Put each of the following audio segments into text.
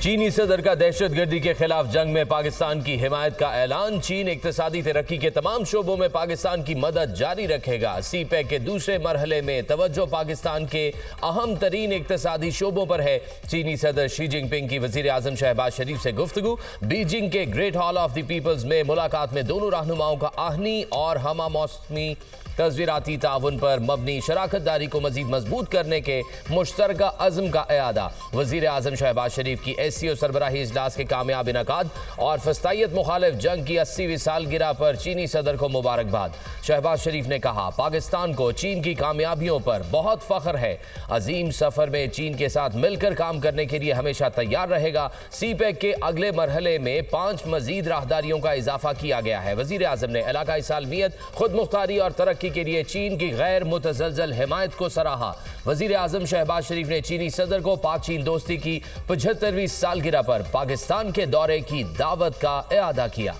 चीनी सदर का दहशतगर्दी के खिलाफ जंग में पाकिस्तान की हिमायत का ऐलान। चीन इक्तिसादी तरक्की के तमाम शोबों में पाकिस्तान की मदद जारी रखेगा। सीपैक के दूसरे मरहले में तवज्जो पाकिस्तान के अहम तरीन इक्तिसादी शोबों पर है। चीनी सदर शी जिनपिंग की वजीर आजम शहबाज शरीफ से गुफ्तगू। बीजिंग के Great Hall of the People's में मुलाकात में दोनों रहनुमाओं का आहनी और हमा मौसमी तस्वीराती ताउन पर मबनी शराकत दारी को मजीद मजबूत करने के मुश्तरका अज़्म का इयादा। वजीर आजम शहबाज शरीफ की SCO सरबराही इजलास के कामयाब इनकाद और फस्तायत मुखालिफ जंग की 80वीं सालगिरह पर चीनी सदर को मुबारकबाद। शहबाज शरीफ ने कहा, पाकिस्तान को चीन की कामयाबियों पर बहुत फख्र है। अजीम सफर में चीन के साथ मिलकर काम करने के लिए हमेशा तैयार रहेगा। सीपैक के अगले मरहले में 5 मजीद राहदारियों का इजाफा किया गया है। वजीर आजम ने इलाकाई सालमियत, खुद मुख्तारी और तरक्की के लिए चीन की गैर मुतज़लज़ल हिमायत को सराहा। वजीर आजम शहबाज शरीफ ने चीनी सदर को पाक चीन दोस्ती की 75वीं सालगिरह पर पाकिस्तान के दौरे की दावत का इआदा किया।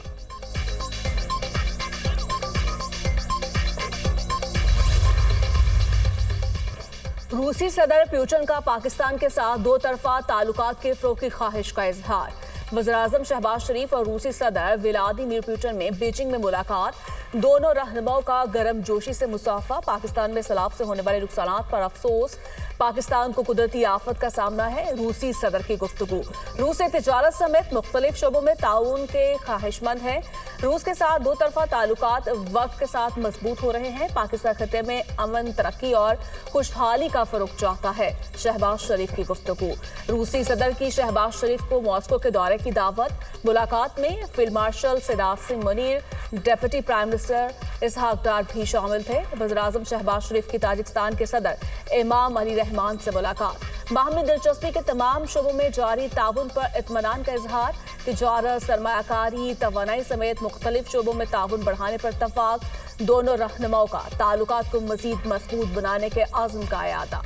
रूसी सदर पुतिन का पाकिस्तान के साथ दो तरफा ताल्लुकात के फ़रोग़ की ख्वाहिश का इजहार। वज़ीर-ए-आज़म शहबाज शरीफ और रूसी सदर व्लादिमीर पुतिन में बीजिंग में मुलाकात। दोनों रहनुमाओं का गर्म जोशी से मुसाफा। पाकिस्तान में सैलाब से होने वाले नुकसानात पर अफसोस। पाकिस्तान को कुदरती आफत का सामना है। रूसी सदर की गुफ्तगू। रूस से तिजारत समेत मुख्तलिफ शोबों में ताउन के ख्वाहिशमंद हैं। रूस के साथ दो तरफा ताल्लुकात वक्त के साथ मजबूत हो रहे हैं। पाकिस्तान खत्ते में अमन, तरक्की और खुशहाली का फरोग चाहता है। शहबाज शरीफ की गुफ्तगू। रूसी सदर की शहबाज शरीफ को मॉस्को के दौरे की दावत। मुलाकात में field marshal Siraj Singh Munir, deputy prime minister Ishaq Dar भी शामिल थे। वज़ीर-ए-आज़म शहबाज शरीफ की ताजिकिस्तान के सदर इमाम अली रहमान से मुलाकात। बाहमी दिलचस्पी के तमाम शोबों में जारी ताउन पर इत्मीनान का इजहार। तिजारत, सरमायाकारी, तवानाई समेत मुख्तलिफ शोबों में ताउन बढ़ाने पर इत्तफाक। दोनों रहनुमाओं का ताल्लुकात को मजीद मजबूत बनाने के आज़म का इयादा।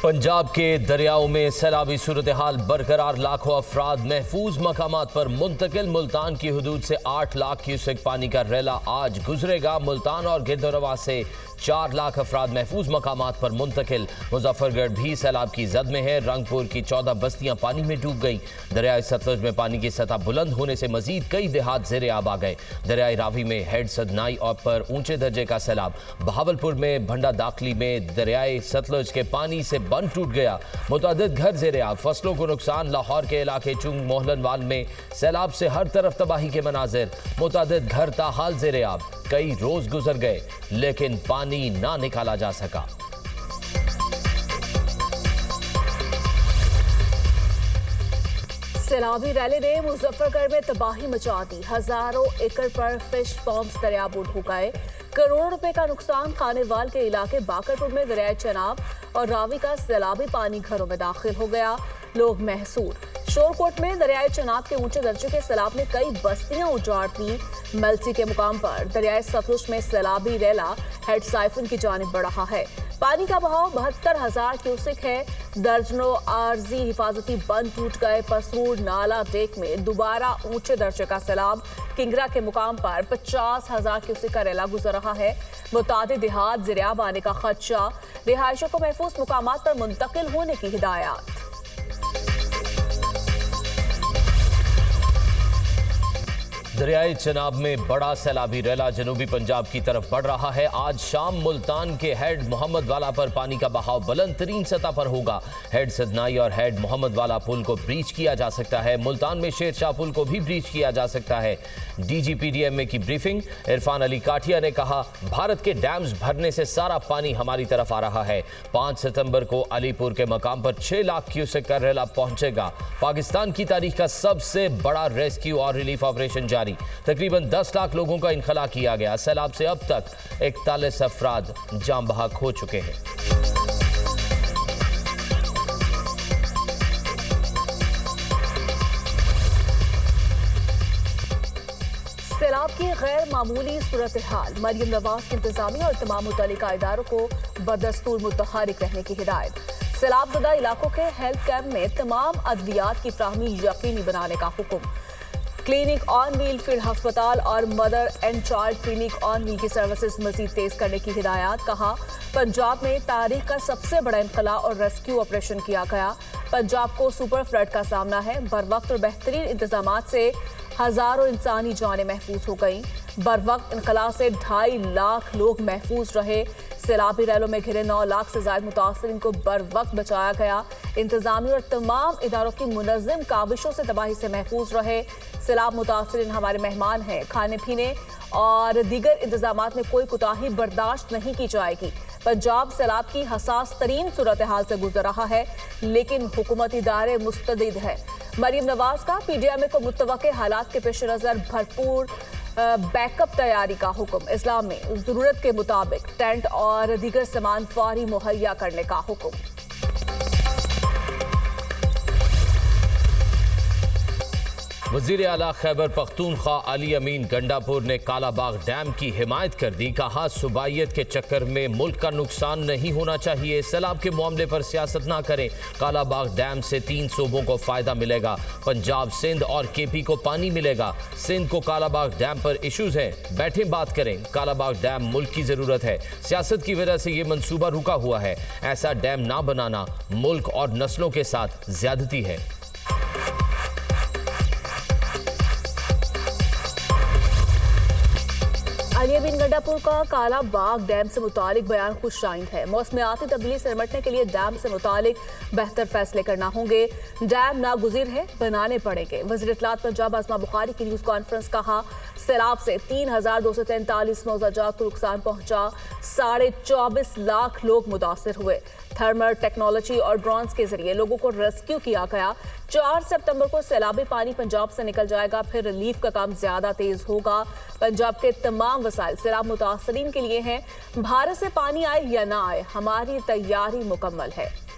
पंजाब के दरियाओं में सैलाबी सूरत हाल बरकरार। लाखों अफराद महफूज मकामात पर मुंतकिल। मुल्तान की हदूद से 8 लाख क्यूसेक पानी का रेला आज गुजरेगा। मुल्तान और गिरदोनवा से 4 लाख अफराद महफूज मकामात पर मुंतकिल। मुजफ्फरगढ़ भी सैलाब की जद में है। रंगपुर की 14 बस्तियां पानी में डूब गई। दरियाई सतलुज में पानी की सतह बुलंद होने से मजीद कई देहात ज़ेरे आब आ गए। दरियाई रावी में हेड सदनाई और पर ऊंचे दर्जे का सैलाब। बहावलपुर में भंडा दाखली में दरियाई सतलुज के पानी से बंद टूट गया। मुतअद्दिद घर ज़ेरे आब। फसलों को नुकसान। लाहौर के इलाके चुंग मोहलनवाल में सैलाब से हर तरफ तबाही के मनाजिर। मुतअद्दिद घर ताहाल ज़ेरे आब। कई रोज गुजर गए लेकिन पानी ना निकाला जा सका। सैलाबी रैली ने मुजफ्फरगढ़ में तबाही मचा दी। हजारों एकड़ पर फिश पॉन्ड्स दरियाबूद हो गए। करोड़ों रुपए का नुकसान। खानेवाल के इलाके बाकरपुर में दरियाए चनाब और रावी का सैलाबी पानी घरों में दाखिल हो गया। लोग महसूर। शोरकोट में दरियाए चनाब के ऊंचे दर्जे के सैलाब ने कई बस्तियां उजाड़ दी। मलसी के मुकाम पर दरियाए सतलुज में सैलाबी रेला हेड साइफन की जानिब बढ़ रहा है। पानी का बहाव 72,000 क्यूसेक है। दर्जनों आर्जी हिफाजती बंद टूट गए। पसरूर नाला डेक में दोबारा ऊंचे दर्जे का सैलाब। किंगरा के मुकाम पर 50,000 क्यूसेक का रेला गुजर रहा है। मुतादिद देहात ज़ेरे-आब आने का खदशा। रिहायशों को महफूज मुकामात पर मुंतकिल होने की हिदायत। दरियाई चनाब में बड़ा सैलाबी रेला जनूबी पंजाब की तरफ बढ़ रहा है। आज शाम मुल्तान के हेड मोहम्मद वाला पर पानी का बहाव बुलंद तरीन सतह पर होगा। हेड सदनाई और हेड मोहम्मद वाला पुल को ब्रीच किया जा सकता है। मुल्तान में शेर शाह पुल को भी ब्रीच किया जा सकता है। DGPDMA की ब्रीफिंग। इरफान अली काठिया ने कहा, भारत के डैम्स भरने से सारा पानी हमारी तरफ आ रहा है। 5 सितंबर को अलीपुर के मकाम पर 6 लाख क्यूसेक का रेला पहुंचेगा। पाकिस्तान की तारीख का सबसे बड़ा रेस्क्यू और रिलीफ ऑपरेशन जारी। तकरीबन 10 लाख लोगों का इनखला किया गया। सैलाब से अब तक 41 अफराद जान बहक हो चुके हैं। सैलाब की गैर मामूली सूरत हाल। मरियम नवाज की इंतजामिया और तमाम मुतल्लिका इदारों को बदस्तूर मुतहरिक रहने की हिदायत। सैलाब ज़दा इलाकों के हेल्थ कैंप में तमाम अद्वियात की फ्राहमी यकीनी बनाने का हुक्म। क्लिनिक ऑन व्हील, फील्ड अस्पताल और mother and child clinic on wheel की सर्विसेज मजीद तेज करने की हिदायत। कहा, पंजाब में तारीख का सबसे बड़ा इनकला और रेस्क्यू ऑपरेशन किया गया। पंजाब को सुपर फ्लड का सामना है। बर वक्त और बेहतरीन इंतजाम से हजारों इंसानी जानें महफूज हो गईं। बर वक्त इनकला से 2.5 लाख लोग महफूज रहे। सैलाबी रैलों में घिरे 9 लाख से ज्यादा मुतासरीन को बर वक्त बचाया गया। इंतजामी और तमाम इदारों की मुनज़्ज़म काविशों से तबाही से महफूज रहे। सैलाब मुतासरीन हमारे मेहमान हैं। खाने पीने और दीगर इंतजामात में कोई कोताही बर्दाश्त नहीं की जाएगी। पंजाब सैलाब की हसास तरीन सूरत हाल से गुजर रहा है, लेकिन हुकूमती इदारे मुस्तैद है। मरीम नवाज का पीडीएमए को मुतवक्के हालात के पेश नजर भरपूर बैकअप तैयारी का हुक्म। इस्लाम में जरूरत के मुताबिक टेंट और दीगर सामान फौरी मुहैया करने का हुक्म। वजीर आला खैबर पख्तूनख्वा अली अमीन गंडापुर ने कालाबाग डैम की हिमायत कर दी। कहा, सूबाइयत के चक्कर में मुल्क का नुकसान नहीं होना चाहिए। सैलाब के मामले पर सियासत ना करें। कालाबाग डैम से 3 सूबों को फायदा मिलेगा। पंजाब, सिंध और केपी को पानी मिलेगा। सिंध को कालाबाग डैम पर इश्यूज हैं, बैठे बात करें। कालाबाग डैम मुल्क की जरूरत है। सियासत की वजह से ये मंसूबा रुका हुआ है। ऐसा डैम ना बनाना मुल्क और नस्लों के साथ ज्यादती है। अली अमीन गंडापुर का कालाबाग डैम से मुतालिक बयान खुशाइंद है। मौसमियाती तब्दीली से निपटने के लिए डैम से मुतालिक बेहतर फैसले करना होंगे। डैम नागुज़िर है, बनाने पड़ेंगे। वज़ीर इत्तलात पंजाब आज़मा बुखारी की न्यूज़ कॉन्फ्रेंस। कहा, सैलाब से 3243 मौज़ाजात को नुकसान पहुंचा। 24.5 लाख लोग मुतासिर हुए। थर्मल टेक्नोलॉजी और ड्रोन्स के जरिए लोगों को रेस्क्यू किया गया। 4 सितंबर को सैलाबी पानी पंजाब से निकल जाएगा। फिर रिलीफ का काम ज्यादा तेज होगा। पंजाब के तमाम वसाइल सैलाब मुतासरीन के लिए हैं। भारत से पानी आए या ना आए, हमारी तैयारी मुकम्मल है।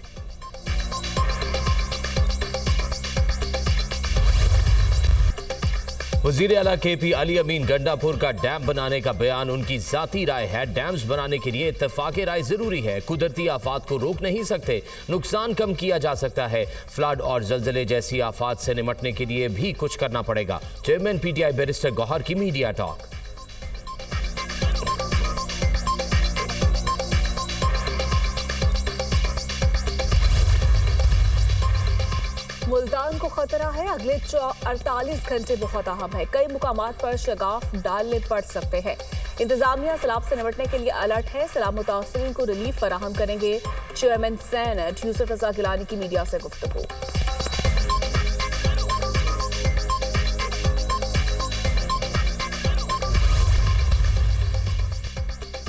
वजीर आला केपी अली अमीन गंडापुर का डैम बनाने का बयान उनकी जाती राय है। डैम्स बनाने के लिए इत्तेफाक़ राय जरूरी है। कुदरती आफात को रोक नहीं सकते, नुकसान कम किया जा सकता है। फ्लड और जलजले जैसी आफात से निपटने के लिए भी कुछ करना पड़ेगा। चेयरमैन पीटीआई बैरिस्टर गौहर की मीडिया टॉक। मुल्तान को खतरा है। अगले 48 घंटे बहुत अहम है। कई मुकामात पर शगाफ डालने पड़ सकते हैं। इंतजामिया सैलाब से निपटने के लिए अलर्ट है। सैलाब मुतासरीन को रिलीफ फराहम करेंगे। चेयरमैन सेनेट यूसुफ रजा गिलानी की मीडिया से गुफ्तगू।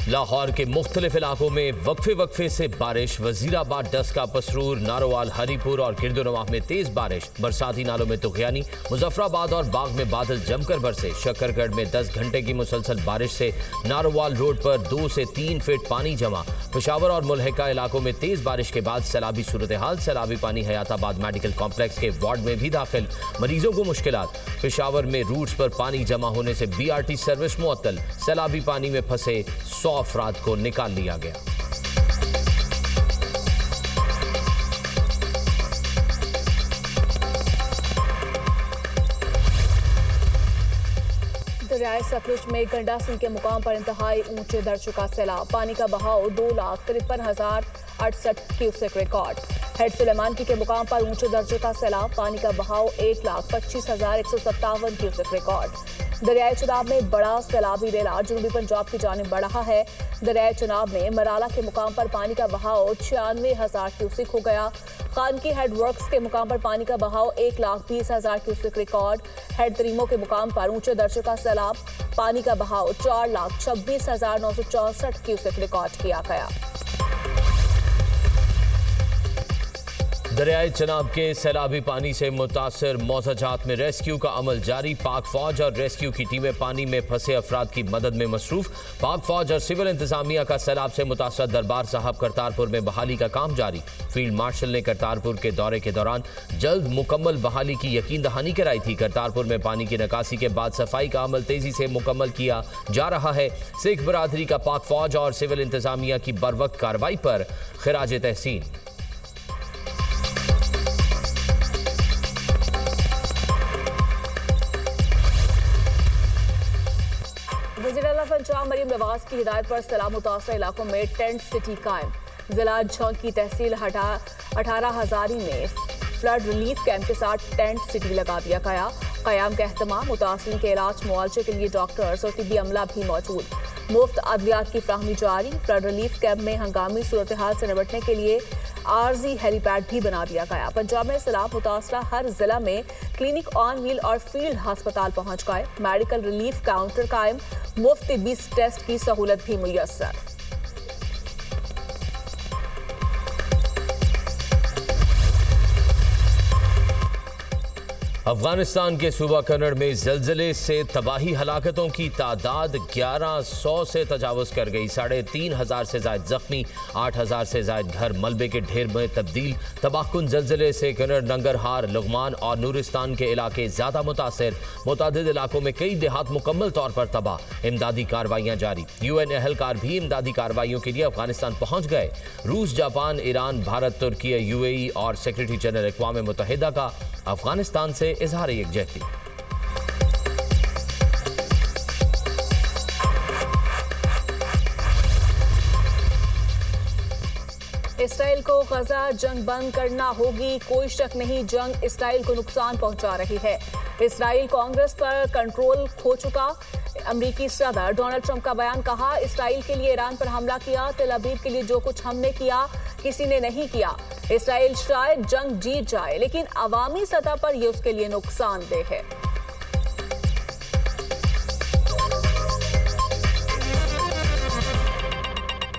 लाहौर के मुख्तलिफ इलाकों में वक्फे वक्फे से बारिश। वजीराबाद, डस्का, पसरूर, नारोवाल, हरीपुर और किरदोनवाह में तेज बारिश। बरसाती नालों में तुगयानी। मुजफ्फराबाद और बाग में बादल जमकर बरसे। शकरगढ़ में 10 घंटे की मुसलसल बारिश से नारोवाल रोड पर 2 से 3 फीट पानी जमा। पेशावर और मुल्हिका इलाकों में तेज बारिश के बाद सैलाबी सूरत हाल। सैलाबी पानी हयाताबाद मेडिकल कॉम्प्लेक्स के वार्ड में भी दाखिल, मरीजों को मुश्किलात। पेशावर में रूट्स पर पानी जमा होने से BRT सर्विस मुअत्तल। सैलाबी पानी में फंसे 100 अफराद को निकाल लिया गया। दरियाए सतलुज में गंडा सिंह के मुकाम पर इंतहाई ऊंचे दर चुका सैलाब। पानी का बहाव 2,53,068 क्यूसेक रिकॉर्ड। हेड सुलेमानकी के मुकाम पर ऊंचे दर्जे का सैलाब। पानी का बहाव 1,25,157 क्यूसेक रिकॉर्ड। दरियाए चनाब में बड़ा सैलाबी रेला जनूबी पंजाब की जानिब बढ़ रहा है। दरियाए चनाब में मराला के मुकाम पर पानी का बहाव 96,000 क्यूसेक हो गया। खानकी हेड वर्क्स के मुकाम पर पानी का बहाव 1,20,000 क्यूसेक रिकॉर्ड। हेड तरीमो के मुकाम पर ऊंचे दर्जे का सैलाब। पानी का बहाव 4,26,964 क्यूसेक रिकॉर्ड किया गया। दरियाए चनाब के सैलाबी पानी से मुतासर मौज़ाजात में रेस्क्यू का अमल जारी। पाक फौज और रेस्क्यू की टीमें पानी में फंसे अफराद की मदद में मसरूफ। पाक फौज और सिविल इंतजामिया का सैलाब से मुतासर दरबार साहब करतारपुर में बहाली का काम जारी। फील्ड मार्शल ने करतारपुर के दौरे के दौरान जल्द मुकम्मल बहाली की यकीन दहानी कराई थी। करतारपुर में पानी की निकासी के बाद सफाई का अमल तेजी से मुकम्मल किया जा रहा है। सिख बरादरी का पाक फौज और सिविल इंतजामिया की बरवक्त कार्रवाई पर खिराज तहसीन। पंजाब मरीम नवाज की हिदायत पर सैलाब मुतासर इलाकों में टेंट सिटी कायम। जिला झंग की तहसील 18 हजारी में फ्लड रिलीफ कैंप के साथ टेंट सिटी लगा दिया गया। कयाम का एहतमाम, मुतासरीन के इलाज मुआवजे के लिए डॉक्टर्स और तिब्बी अमला भी मौजूद। मुफ्त अद्वियात की फ्राहमी जारी। फ्लड रिलीफ कैंप में हंगामी सूरत हाल से निपटने के लिए आरजी हेलीपैड भी बना दिया गया। पंजाब में सैलाब मुतासरा हर जिला में क्लिनिक ऑन व्हील और फील्ड अस्पताल पहुंच गए। मेडिकल रिलीफ काउंटर कायम। मुफ्त तिब्बी टेस्ट की सहूलत भी मुयस्सर। अफगानिस्तान के सूबा कन्नड़ में जलजले से तबाही हलाकतों की तादाद 1100 से तजावुज कर गई। 3500 से ज्यादा जख्मी, 8000 से ज्यादा घर मलबे के ढेर में तब्दील। तबाहकुन जलजले से कन्नड़, नंगरहार, लुगमान और नूरिस्तान के इलाके ज्यादा मुतासिर। मुतादिद इलाकों में कई देहात मुकम्मल तौर पर तबाह। इमदादी कार्रवाइयाँ जारी। UN एहलकार भी इमदादी कार्रवाइयों के लिए अफगानिस्तान पहुंच गए। रूस, जापान, ईरान, भारत, तुर्की, UAE और सेक्रेटरी जनरल अक़वाम मुत्तहिदा का अफगानिस्तान से इजहार यकजहती। इसराइल को गजा जंग बंद करना होगी, कोई शक नहीं, जंग इसराइल को नुकसान पहुंचा रही है। इसराइल कांग्रेस पर कंट्रोल खो चुका। अमेरिकी सदर डोनाल्ड ट्रंप का बयान, कहा इसराइल के लिए ईरान पर हमला किया, तेल अवीव के लिए जो कुछ हमने किया किसी ने नहीं किया। इसराइल शायद जंग जीत जाए लेकिन अवामी सतह पर यह उसके लिए नुकसानदेह है।